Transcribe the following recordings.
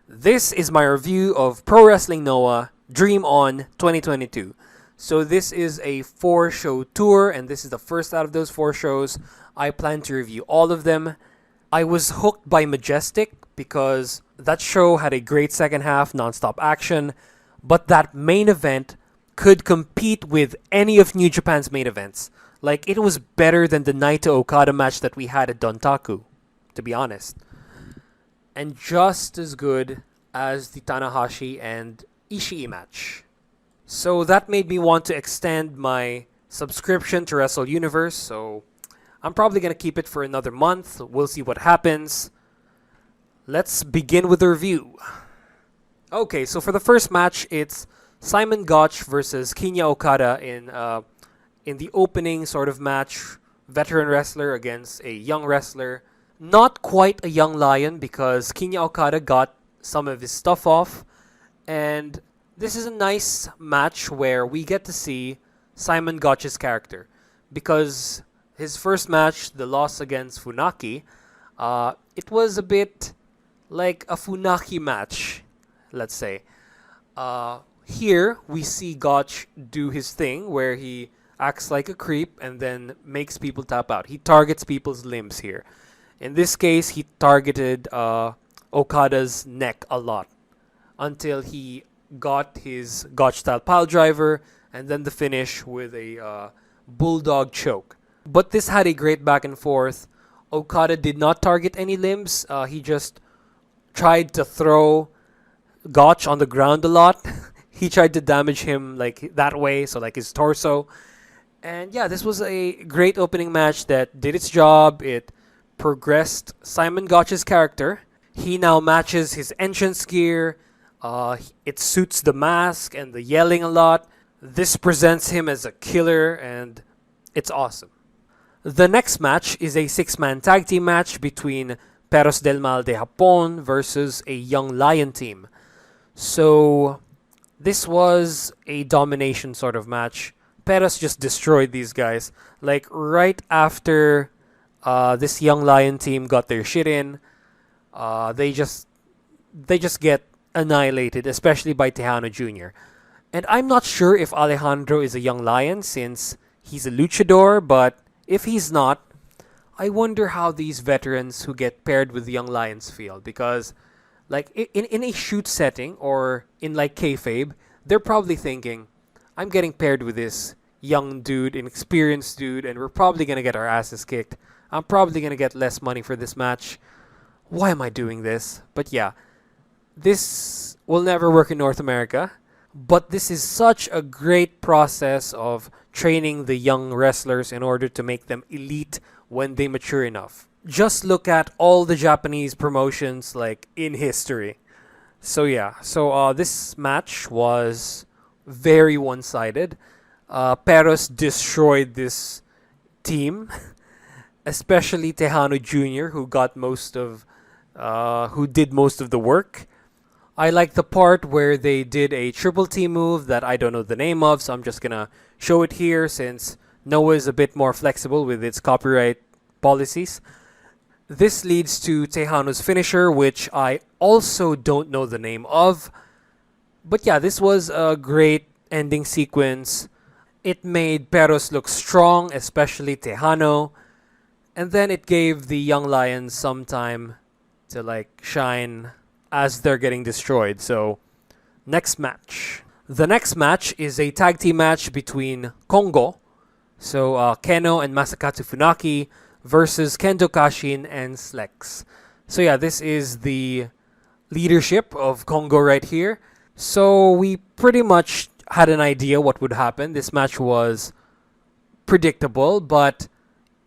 This is my review of Pro Wrestling Noah Dream On 2022. So this is a 4-show tour, and this is the first out of those 4 shows. I plan to review all of them. I was hooked by Majestic because that show had a great second half, non-stop action, but that main event could compete with any of New Japan's main events. Like, it was better than the Naito Okada match that we had at Dontaku, to be honest. And just as good as the Tanahashi and Ishii match. So that made me want to extend my subscription to Wrestle Universe, so I'm probably going to keep it for another month. We'll see what happens. Let's begin with the review. Okay, so for the first match, it's Simon Gotch versus Kinya Okada in the opening sort of match. Veteran wrestler against a young wrestler. Not quite a young lion because Kinya Okada got some of his stuff off. And this is a nice match where we get to see Simon Gotch's character. Because his first match, the loss against Funaki, it was a bit like a Funaki match, let's say. Here, we see Gotch do his thing where he acts like a creep and then makes people tap out. He targets people's limbs here. In this case, he targeted Okada's neck a lot until he got his Gotch-style piledriver and then the finish with a bulldog choke. But this had a great back and forth. Okada did not target any limbs. He just tried to throw Gotch on the ground a lot. He tried to damage him like that way, so like his torso. And yeah, this was a great opening match that did its job. It progressed Simon Gotch's character. He now matches his entrance gear. It suits the mask and the yelling a lot. This presents him as a killer, and it's awesome. The next match is a 6-man tag team match between Perros del Mal de Japón versus a Young Lion team. So this was a domination sort of match. Perros just destroyed these guys. Like right after this Young Lion team got their shit in, they just get annihilated, especially by Tejano Jr. And I'm not sure if Alejandro is a Young Lion since he's a luchador, but if he's not, I wonder how these veterans who get paired with the Young Lions feel. Because like in a shoot setting or in like kayfabe, they're probably thinking, I'm getting paired with this young dude, inexperienced dude, and we're probably going to get our asses kicked. I'm probably going to get less money for this match. Why am I doing this? But yeah, this will never work in North America. But this is such a great process of training the young wrestlers in order to make them elite when they mature enough. Just look at all the Japanese promotions like in history. So yeah, this match was very one-sided. Perros destroyed this team, especially Tejano Jr., who did most of the work. I like the part where they did a triple T move that I don't know the name of, so I'm just gonna show it here since Noah is a bit more flexible with its copyright policies. This leads to Tejano's finisher, which I also don't know the name of. But yeah, this was a great ending sequence. It made Perros look strong, especially Tejano. And then it gave the Young Lions some time to like shine as they're getting destroyed. So, next match. The next match is a tag team match between Kongo, so Kenoh and Masakatsu Funaki, versus Kendo, Kashin, and Slex. So yeah, this is the leadership of Kongo right here. So we pretty much had an idea what would happen. This match was predictable, but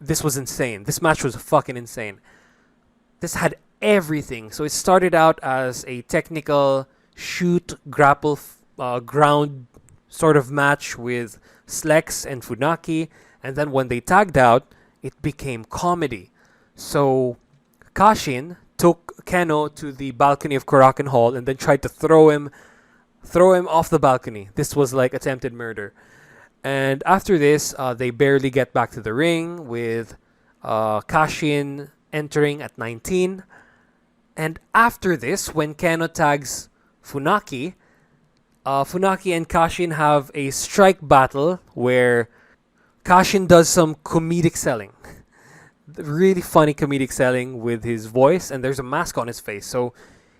this was insane. This match was fucking insane. This had everything. So it started out as a technical shoot, grapple, ground sort of match with Slex and Funaki. And then when they tagged out, it became comedy. So Kashin took Kenoh to the balcony of Korakuen Hall and then tried to throw him off the balcony. This was like attempted murder. And after this, they barely get back to the ring with Kashin entering at 19. And after this, when Kenoh tags Funaki, Funaki and Kashin have a strike battle where Kashin does some comedic selling. Really funny comedic selling with his voice, and there's a mask on his face. So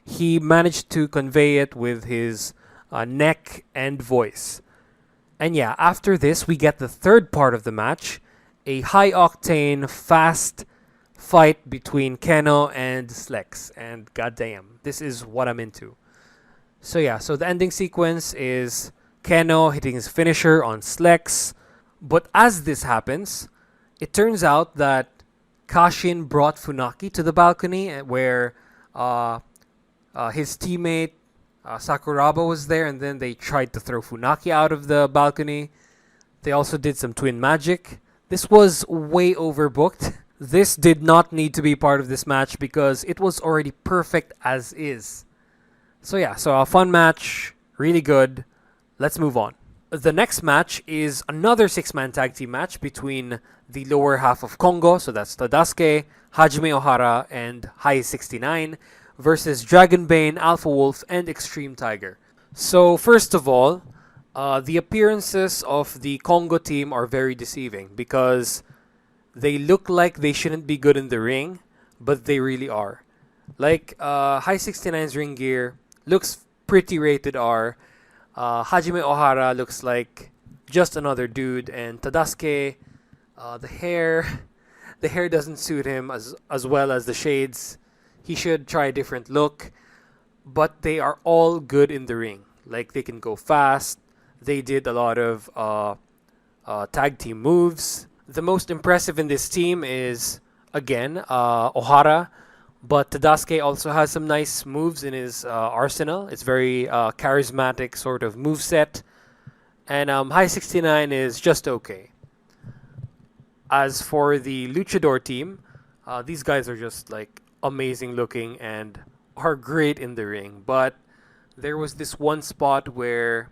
he managed to convey it with his neck and voice. And yeah, after this, we get the third part of the match, a high-octane, fast fight between Kenoh and Slex. And goddamn, this is what I'm into. So yeah, so the ending sequence is Kenoh hitting his finisher on Slex. But as this happens, it turns out that Kashin brought Funaki to the balcony where his teammate Sakuraba was there, and then they tried to throw Funaki out of the balcony. They also did some twin magic. This was way overbooked. This did not need to be part of this match because it was already perfect as is. So yeah, so a fun match, really good. Let's move on. The next match is another 6-man tag team match between the lower half of Kongo, so that's Tadasuke, Hajime Ohara, and High 69, versus Dragon Bane, Alpha Wolf, and Extreme Tiger. So first of all, the appearances of the Kongo team are very deceiving because they look like they shouldn't be good in the ring, but they really are. Like High 69's ring gear looks pretty rated R. Hajime Ohara looks like just another dude, and Tadasuke, the hair doesn't suit him as well as the shades. He should try a different look, but they are all good in the ring. Like, they can go fast. They did a lot of tag team moves. The most impressive in this team is, again, Ohara. But Tadasuke also has some nice moves in his arsenal. It's very charismatic sort of moveset. And High 69 is just okay. As for the Luchador team, these guys are just like amazing looking and are great in the ring. But there was this one spot where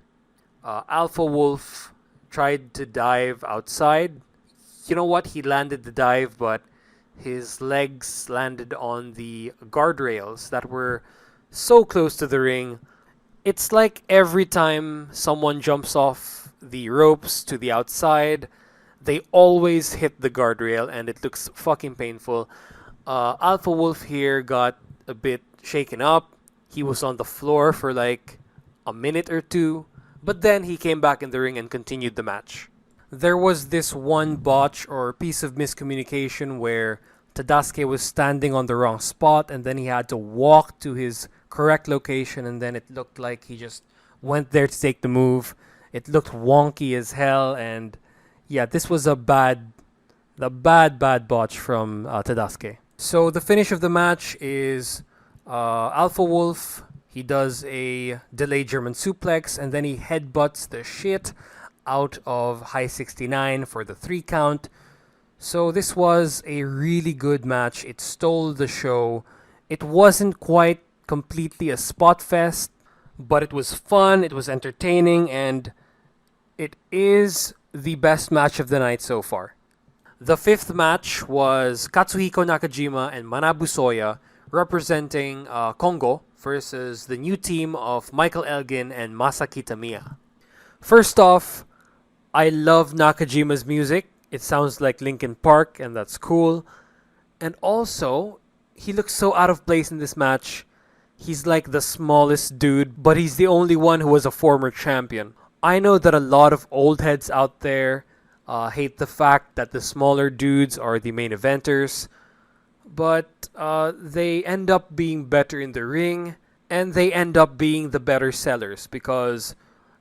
Alpha Wolf tried to dive outside. You know what? He landed the dive, but his legs landed on the guardrails that were so close to the ring. It's like every time someone jumps off the ropes to the outside, they always hit the guardrail, and it looks fucking painful. Alpha Wolf here got a bit shaken up. He was on the floor for like a minute or two, but then he came back in the ring and continued the match. There was this one botch or piece of miscommunication where Tadasuke was standing on the wrong spot, and then he had to walk to his correct location, and then it looked like he just went there to take the move. It looked wonky as hell, and yeah, this was a bad botch from Tadasuke. So the finish of the match is Alpha Wolf. He does a delayed German suplex, and then he headbutts the shit out of High 69 for the 3 count. So this was a really good match. It stole the show. It wasn't quite completely a spot fest, but it was fun, it was entertaining, and it is the best match of the night so far. The 5th match was Katsuhiko Nakajima and Manabu Soya representing Kongo versus the new team of Michael Elgin and Masa Kitamiya. First off, I love Nakajima's music. It sounds like Linkin Park, and that's cool. And also, he looks so out of place in this match. He's like the smallest dude, but he's the only one who was a former champion. I know that a lot of old heads out there hate the fact that the smaller dudes are the main eventers, but they end up being better in the ring, and they end up being the better sellers because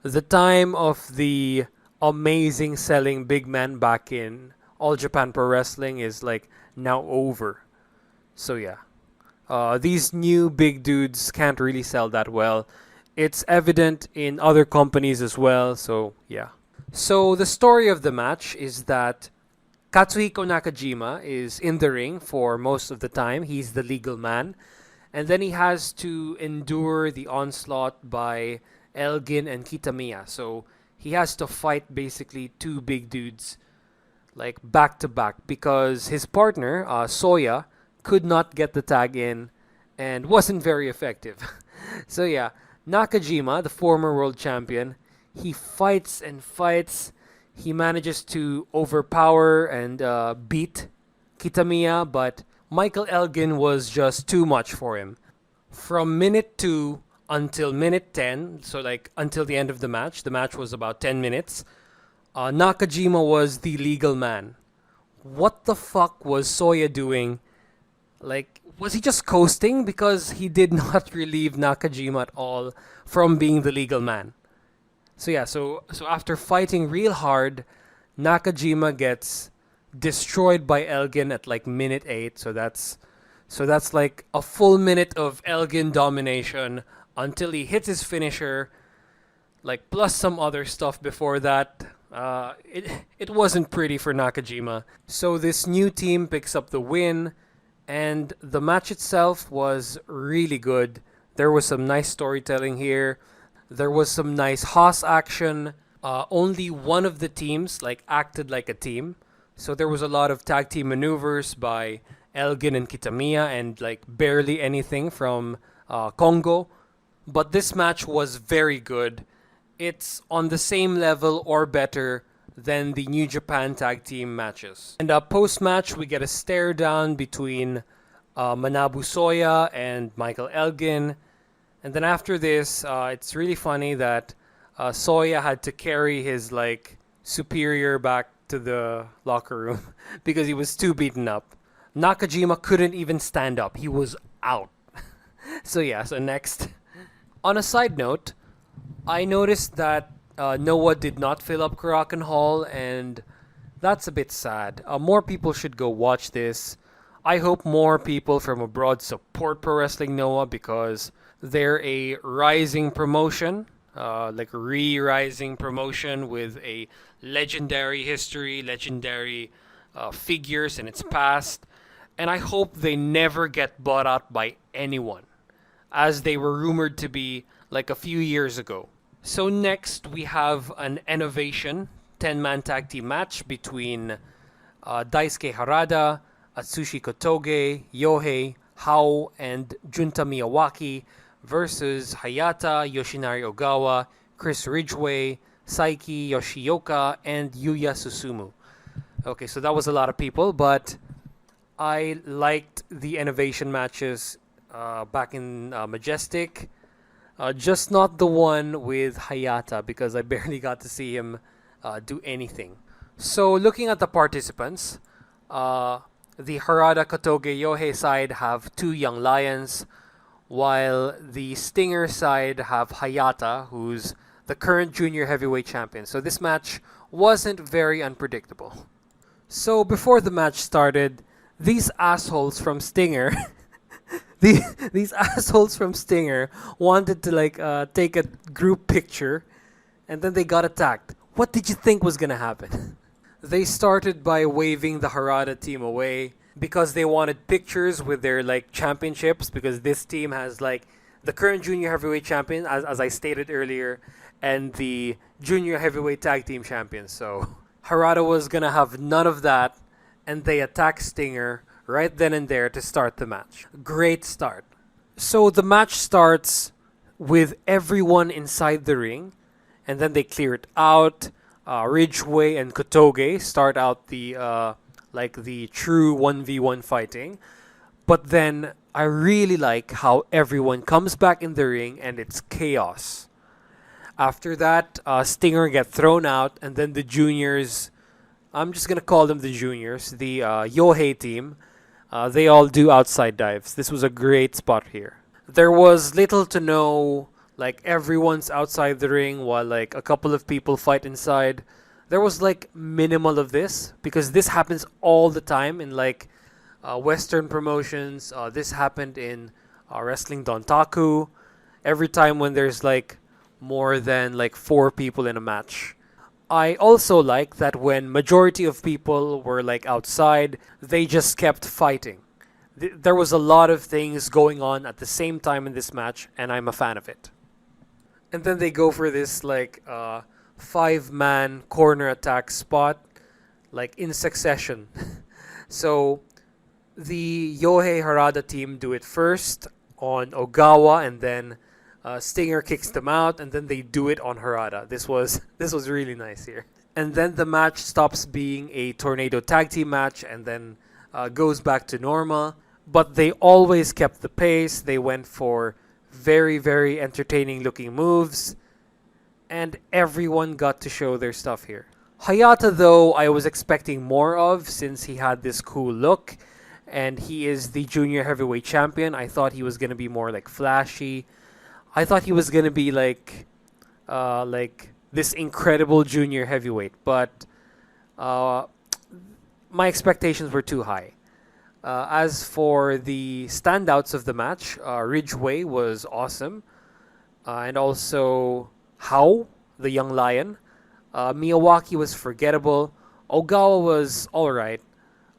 the time of the amazing selling big man back in All Japan Pro Wrestling is like now over. So yeah, these new big dudes can't really sell that well. It's evident in other companies as well, so yeah. So the story of the match is that Katsuhiko Nakajima is in the ring for most of the time. He's the legal man. And then he has to endure the onslaught by Elgin and Kitamiya. So he has to fight basically 2 big dudes like back to back because his partner, Soya, could not get the tag in, and wasn't very effective. So yeah, Nakajima, the former world champion, he fights and fights. He manages to overpower and beat Kitamiya, but Michael Elgin was just too much for him. From minute 2 until minute 10, so like until the end of the match was about 10 minutes, Nakajima was the legal man. What the fuck was Seya doing? Like, was he just coasting? Because he did not relieve Nakajima at all from being the legal man. So yeah, so after fighting real hard, Nakajima gets destroyed by Elgin at like minute 8. So that's like a full minute of Elgin domination until he hits his finisher, like plus some other stuff before that. It wasn't pretty for Nakajima. So this new team picks up the win, and the match itself was really good. There was some nice storytelling here. There was some nice Haas action. Only one of the teams like acted like a team. So there was a lot of tag team maneuvers by Elgin and Kitamiya, and like barely anything from Kongo. But this match was very good. It's on the same level or better than the New Japan tag team matches. And post-match, we get a stare down between Manabu Soya and Michael Elgin. And then after this, it's really funny that Soya had to carry his like superior back to the locker room because he was too beaten up. Nakajima couldn't even stand up. He was out. So next. On a side note, I noticed that Noah did not fill up Korakuen Hall, and that's a bit sad. More people should go watch this. I hope more people from abroad support Pro Wrestling Noah because they're a rising promotion, like a re-rising promotion with a legendary history, legendary figures in its past. And I hope they never get bought out by anyone, as they were rumored to be like a few years ago. So next we have an Innovation 10-man tag team match between Daisuke Harada, Atsushi Kotoge, Yohei, Hao, and Junta Miyawaki versus Hayata, Yoshinari Ogawa, Chris Ridgway, Saiki Yoshioka, and Yuya Susumu. Okay, so that was a lot of people, but I liked the Innovation matches back in Majestic. Just not the one with Hayata because I barely got to see him do anything. So looking at the participants, the Harada, Kotoge, Yohei side have 2 young lions, while the Stinger side have Hayata, who's the current junior heavyweight champion. So this match wasn't very unpredictable. So before the match started, these assholes from Stinger these assholes from Stinger wanted to like take a group picture, and then they got attacked. What did you think was gonna happen? They started by waving the Harada team away because they wanted pictures with their like championships, because this team has like the current junior heavyweight champion, as I stated earlier, and the junior heavyweight tag team champions. So Harada was gonna have none of that, and they attacked Stinger right then and there to start the match. Great start. So the match starts with everyone inside the ring, and then they clear it out. Ridgway and Kotoge start out the like the true 1v1 fighting. But then I really like how everyone comes back in the ring and it's chaos. After that, Stinger get thrown out, and then the juniors, I'm just going to call them the juniors, the Yohei team, they all do outside dives. This was a great spot here. There was little to no, like everyone's outside the ring while like a couple of people fight inside. There was like minimal of this because this happens all the time in like Western promotions. This happened in Wrestling Dontaku. Every time when there's like more than like 4 people in a match. I also like that when majority of people were like outside, they just kept fighting. There was a lot of things going on at the same time in this match, and I'm a fan of it. And then they go for this like 5-man corner attack spot, like in succession. So the Yohei Harada team do it first. on Ogawa, and then Stinger kicks them out, and then they do it on Harada. This was really nice here. And then the match stops being a tornado tag team match and then goes back to normal. But they always kept the pace. They went for very, very entertaining looking moves. And everyone got to show their stuff here. Hayata, though, I was expecting more of since he had this cool look. And he is the junior heavyweight champion. I thought he was going to be more like flashy. I thought he was going to be like this incredible junior heavyweight. But my expectations were too high. As for the standouts of the match, Ridgeway was awesome. And also Hao, the young lion. Miyawaki was forgettable. Ogawa was alright.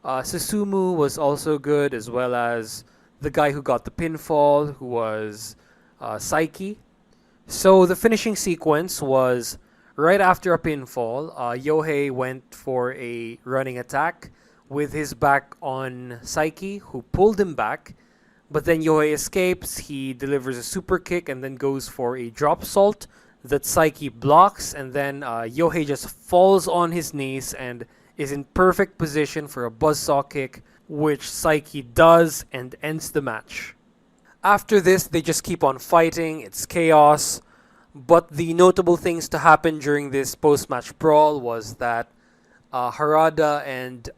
Susumu was also good, as well as the guy who got the pinfall, who was Saiki. So the finishing sequence was right after a pinfall. Yohei went for a running attack with his back on Saiki, who pulled him back. But then Yohei escapes, he delivers a super kick and then goes for a drop salt that Saiki blocks, and then Yohei just falls on his knees and is in perfect position for a buzzsaw kick, which Saiki does and ends the match. After this, they just keep on fighting, it's chaos, but the notable things to happen during this post-match brawl was that Harada and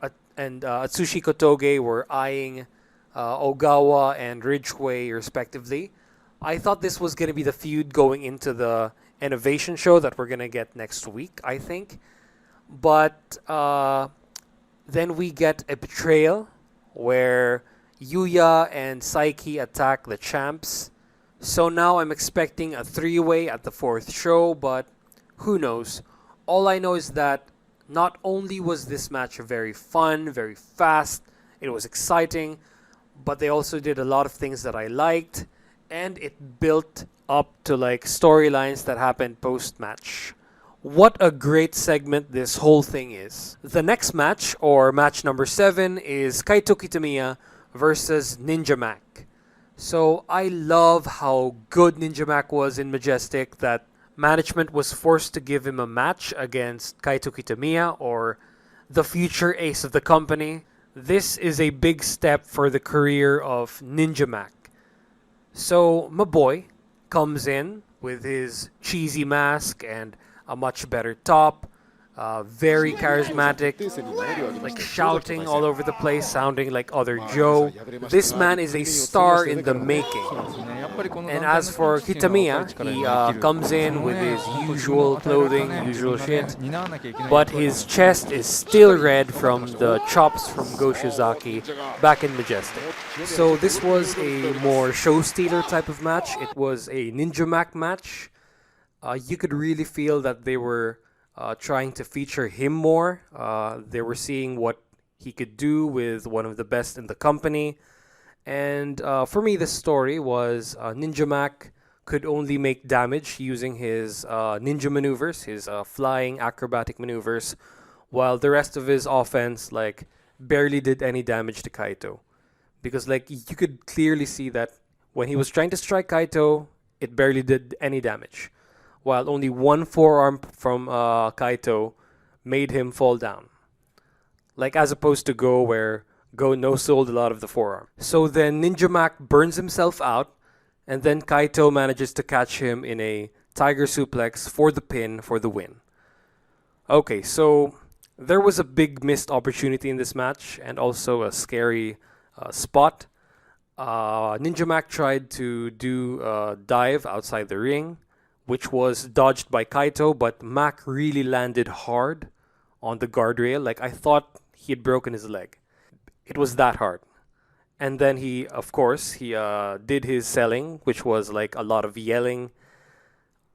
Atsushi Kotoge were eyeing Ogawa and Ridgeway respectively. I thought this was going to be the feud going into the Innovation show that we're going to get next week, I think. But then we get a betrayal where Yuya and Saiki attack the champs. So now I'm expecting a three-way at the fourth show, but who knows? All I know is that not only was this match very fun, very fast, it was exciting, but they also did a lot of things that I liked, and it built up to like storylines that happened post-match. What a great segment this whole thing is. The next match, or match number 7, is Kaito Kitamiya versus Ninja Mac. So I love how good Ninja Mac was in Majestic, that management was forced to give him a match against Kaito Kitamiya, or the future ace of the company. This is a big step for the career of Ninja Mac. So my boy comes in with his cheesy mask and a much better top, very charismatic, like shouting all over the place, sounding like other Joe. This man is a star in the making. And as for Kitamiya, he comes in with his usual clothing, usual shit, but his chest is still red from the chops from Shiozaki back in Majestic. So this was a more show stealer type of match. It was a Ninja Mac match. You could really feel that they were trying to feature him more. They were seeing what he could do with one of the best in the company. And for me, the story was Ninja Mac could only make damage using his ninja maneuvers, his flying acrobatic maneuvers, while the rest of his offense like barely did any damage to Kaito. Because like you could clearly see that when he was trying to strike Kaito, it barely did any damage, while only one forearm from Kaito made him fall down. Like as opposed to Go, where Go no-sold a lot of the forearm. So then Ninja Mac burns himself out, and then Kaito manages to catch him in a tiger suplex for the pin for the win. Okay, so there was a big missed opportunity in this match, and also a scary spot. Ninja Mac tried to do a dive outside the ring, which was dodged by Kaito, but Mac really landed hard on the guardrail. Like, I thought he had broken his leg. It was that hard. And then he, of course, he did his selling, which was like a lot of yelling.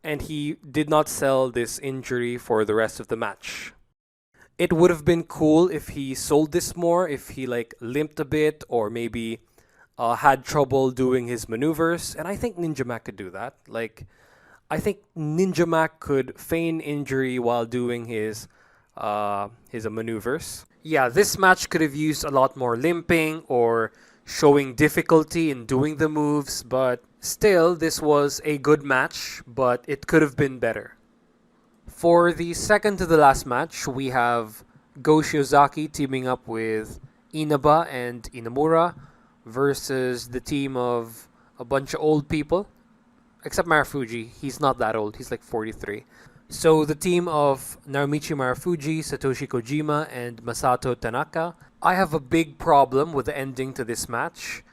And he did not sell this injury for the rest of the match. It would have been cool if he sold this more, if he like limped a bit, or maybe had trouble doing his maneuvers. And I think Ninja Mac could do that. Like, I think Ninja Mac could feign injury while doing his maneuvers. Yeah, this match could have used a lot more limping or showing difficulty in doing the moves, but still, this was a good match, but it could have been better. For the second to the last match, we have Go Shiozaki teaming up with Inaba and Inamura versus the team of a bunch of old people. Except Marufuji, he's not that old, he's like 43. So the team of Narumichi Marufuji, Satoshi Kojima, and Masato Tanaka. I have a big problem with the ending to this match.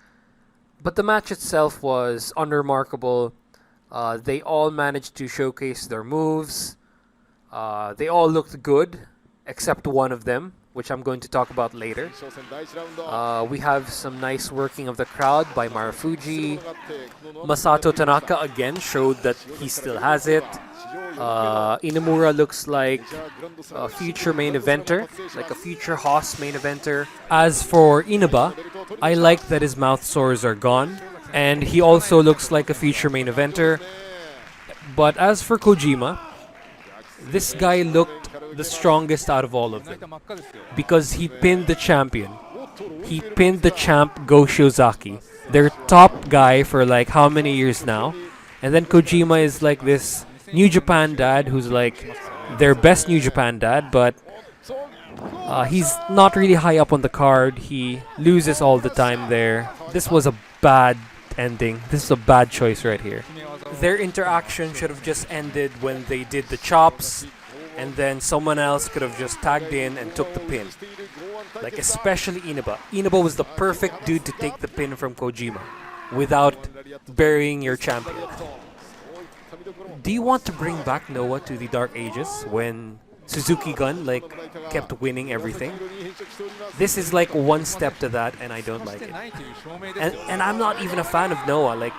But the match itself was unremarkable. They all managed to showcase their moves. They all looked good, except one of them, which I'm going to talk about later. We have some nice working of the crowd by Marufuji. Masato Tanaka again showed that he still has it. Inamura looks like a future main eventer, like a future Haas main eventer. As for Inaba, I like that his mouth sores are gone, and he also looks like a future main eventer. But as for Kojima, this guy looked the strongest out of all of them because he pinned the champion. He pinned the champ Go Shiozaki, their top guy for like how many years now. And then Kojima is like this New Japan dad who's like their best New Japan dad, but he's not really high up on the card. He loses all the time there. This was a bad ending. This is a bad choice right here. Their interaction should have just ended when they did the chops, and then someone else could have just tagged in and took the pin. Like especially Inaba. Inaba was the perfect dude to take the pin from Kojima without burying your champion. Do you want to bring back Noah to the Dark Ages when Suzuki Gun like kept winning everything? This is like one step to that, and I don't like it. And I'm not even a fan of Noah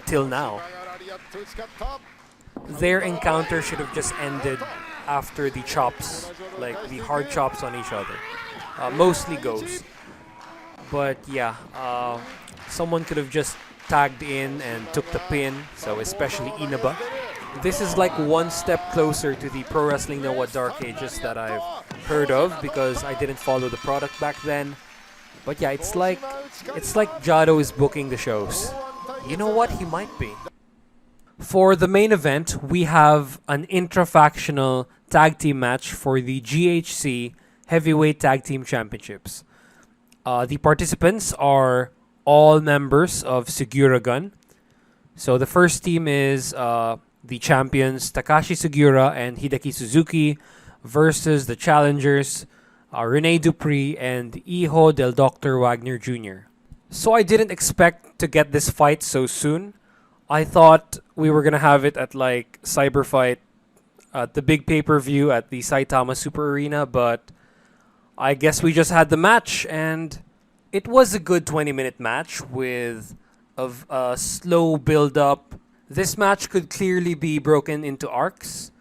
till now. Their encounter should have just ended after the chops, like the hard chops on each other. Mostly Goes. But yeah, someone could have just tagged in and took the pin, so especially Inaba. This is like one step closer to the Pro Wrestling Noah Dark Ages that I've heard of because I didn't follow the product back then. But yeah, it's like Jado is booking the shows. You know what? He might be. For the main event, we have an intra-factional tag team match for the GHC Heavyweight Tag Team Championships. The participants are all members of Sugiura Gun. So the first team is the champions Takashi Sugiura and Hideki Suzuki versus the challengers Rene Dupree and Iho del Dr. Wagner Jr. So I didn't expect to get this fight so soon. I thought we were gonna have it at like Cyber Fight at the big pay-per-view at the Saitama Super Arena, but I guess we just had the match, and it was a good 20-minute match with a slow build-up. This match could clearly be broken into arcs.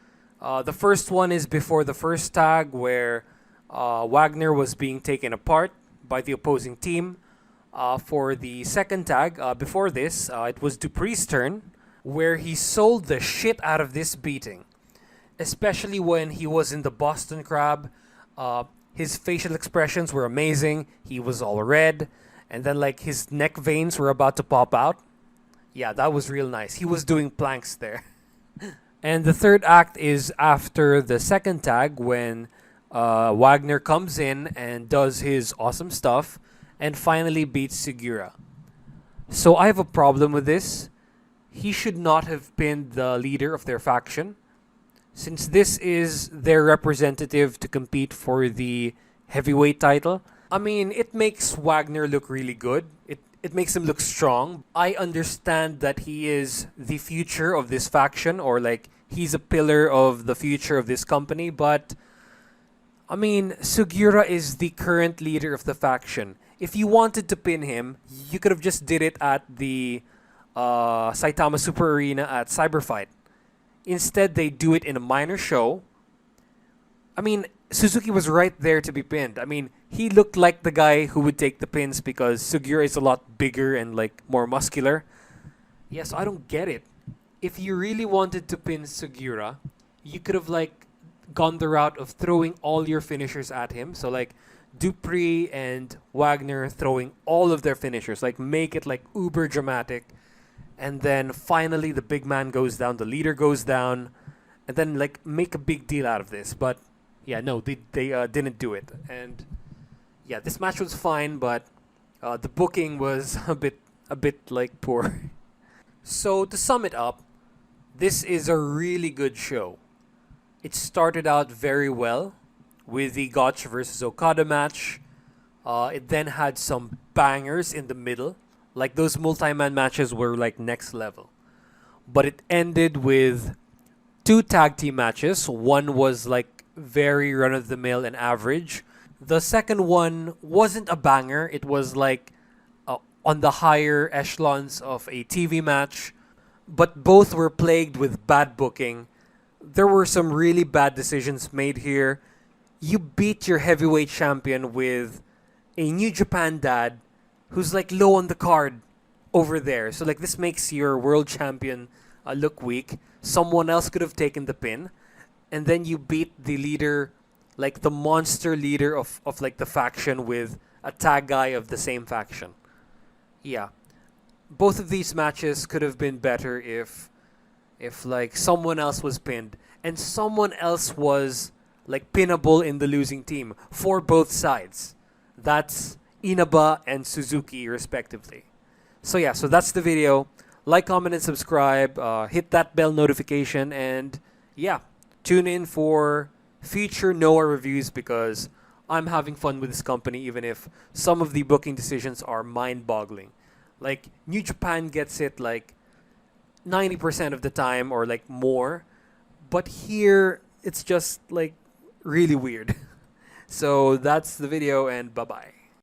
The first one is before the first tag where Wagner was being taken apart by the opposing team. For the second tag, before this, it was Dupree's turn, where he sold the shit out of this beating. Especially when he was in the Boston Crab. His facial expressions were amazing. He was all red. And then like his neck veins were about to pop out. Yeah, that was real nice. He was doing planks there. And the third act is after the second tag when Wagner comes in and does his awesome stuff and finally beats Sugiura. So I have a problem with this. He should not have been the leader of their faction, since this is their representative to compete for the heavyweight title. I mean, it makes Wagner look really good. It makes him look strong. I understand that he is the future of this faction, or like he's a pillar of the future of this company, but I mean, Sugiura is the current leader of the faction. If you wanted to pin him, you could have just did it at the Saitama Super Arena at Cyberfight. Instead, they do it in a minor show. I mean, Suzuki was right there to be pinned. I mean, he looked like the guy who would take the pins because Sugiura is a lot bigger and like more muscular. Yes, I don't get it. If you really wanted to pin Sugiura, you could have like gone the route of throwing all your finishers at him. So like Dupree and Wagner throwing all of their finishers, like make it like uber dramatic, and then finally the big man goes down, the leader goes down, and then like make a big deal out of this. But yeah, no, they didn't do it, and yeah, this match was fine, but the booking was a bit like poor. So to sum it up, this is a really good show. It started out very well with the Gotch versus Okada match. It then had some bangers in the middle. Like those multi-man matches were like next level. But it ended with two tag team matches. One was like very run-of-the-mill and average. The second one wasn't a banger. It was like on the higher echelons of a TV match. But both were plagued with bad booking. There were some really bad decisions made here. You beat your heavyweight champion with a New Japan dad who's like low on the card over there. So like this makes your world champion look weak. Someone else could have taken the pin. And then you beat the leader, like the monster leader of like the faction with a tag guy of the same faction. Yeah. Both of these matches could have been better if like someone else was pinned and someone else was like pinnable in the losing team for both sides. That's Inaba and Suzuki respectively. So yeah, so that's the video. Like, comment, and subscribe. Hit that bell notification, and yeah, tune in for future Noah reviews because I'm having fun with this company even if some of the booking decisions are mind-boggling. Like New Japan gets it like 90% of the time or like more, but here it's just like really weird. So that's the video, and bye-bye.